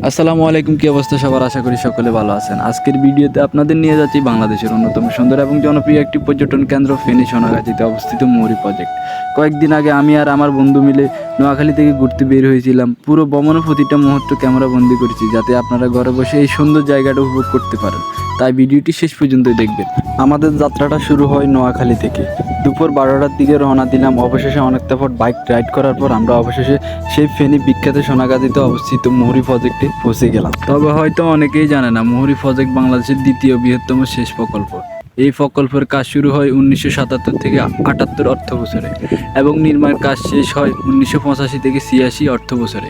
আসসালামু আলাইকুম, কি অবস্থা সবার? আশা করি সকলে ভালো আছেন। আজকের ভিডিওতে আপনাদের নিয়ে যাচ্ছি বাংলাদেশের অন্যতম সুন্দর এবং জনপ্রিয় একটি পর্যটন কেন্দ্র ফেনী সোনাগাজীতে অবস্থিত মুহুরী প্রজেক্ট। কয়েকদিন আগে আমি আর আমার বন্ধু মিলে নোয়াখালী থেকে ঘুরতে বের হয়েছিলাম। পুরো ভ্রমণের প্রতিটা মুহূর্ত ক্যামেরা বন্দি করেছি, যাতে আপনারা ঘরে বসে এই সুন্দর জায়গাটা উপভোগ করতে পারেন। তাই ভিডিওটি শেষ পর্যন্ত দেখবেন। আমাদের যাত্রাটা শুরু হয় নোয়াখালী থেকে। দুপুর 12টার দিকে রওনা দিলাম। অবশেষে অনেকটা পর বাইক রাইড করার পর আমরা অবশেষে সেই ফেনী বিখ্যাত সোনাগাজীতে অবস্থিত মুহুরী প্রজেক্টে পৌঁছে গেলাম। তবে হয়তো অনেকেই জানে না, মুহুরী প্রজেক্ট বাংলাদেশের দ্বিতীয় বৃহত্তম সেচ প্রকল্প। এই প্রকল্পের কাজ শুরু হয় 1977 থেকে 78 অর্থ বছরে এবং নির্মাণ কাজ শেষ হয় 1985 থেকে 86 অর্থ বছরে।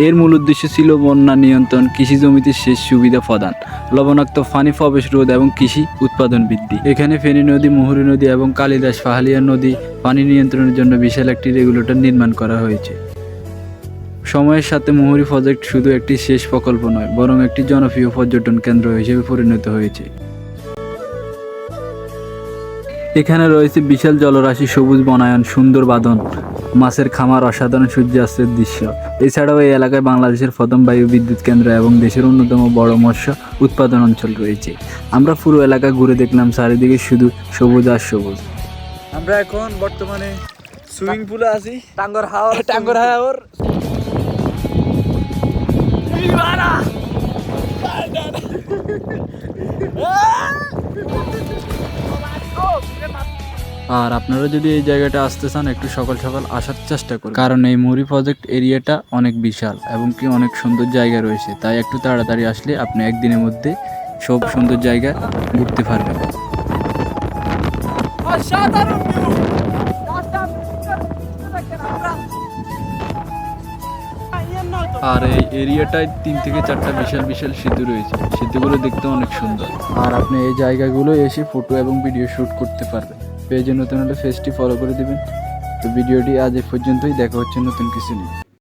এর মূল উদ্দেশ্য ছিল বন্যা নিয়ন্ত্রণ, কৃষি জমিতে সেচ সুবিধা প্রদান, লবণাক্ত পানি প্রবেশ রোধ এবং কৃষি উৎপাদন বৃদ্ধি। এখানে ফেনী নদী, মুহুরী নদী এবং কালিদাস পাহাড়িয়া নদী পানি নিয়ন্ত্রণের জন্য বিশাল একটি রেগুলেটর নির্মাণ করা হয়েছে। সময়ের সাথে মুহুরী প্রজেক্ট শুধু একটি সেচ প্রকল্প নয়, বরং একটি জনপ্রিয় পর্যটন কেন্দ্র হিসেবে পরিণত হয়েছে। এখানে রয়েছে বিশাল জলরাশি, সবুজ বনায়ন, সুন্দর বাঁধন, মাছের খামার, অসাধারণ সূর্যাস্তের দৃশ্য। এছাড়াও এই এলাকায় বাংলাদেশের প্রথম বায়ু বিদ্যুৎ কেন্দ্র এবং দেশের অন্যতম বড় মৎস্য উৎপাদন অঞ্চল রয়েছে। আমরা পুরো এলাকা ঘুরে দেখলাম, চারিদিকে শুধু সবুজ আর সবুজ। আমরা এখন বর্তমানে সুইমিং পুলে আছি, টাঙ্গর হাওর। আর আপনারা যদি এই জায়গাটা আসতে চান, একটু সকাল সকাল আসার চেষ্টা করুন, কারণ এই মুহুরী প্রজেক্ট এরিয়াটা অনেক বিশাল এবং কি অনেক সুন্দর জায়গা রয়েছে। তাই একটু তাড়াতাড়ি আসলে আপনি একদিনের মধ্যে সব সুন্দর জায়গা ঘুরতে পারবেন। আর এই এরিয়াটায় 3 থেকে 4টা বিশাল বিশাল সেতু রয়েছে। সেতুগুলো দেখতে অনেক সুন্দর। আর আপনি এই জায়গাগুলো এসে ফটো এবং ভিডিও শ্যুট করতে পারবেন। পেজে নতুন হলে পেজটি ফলো করে দিবেন। তো ভিডিওটি আজ এ পর্যন্তই, দেখা হচ্ছে নতুন কিছু নিয়ে।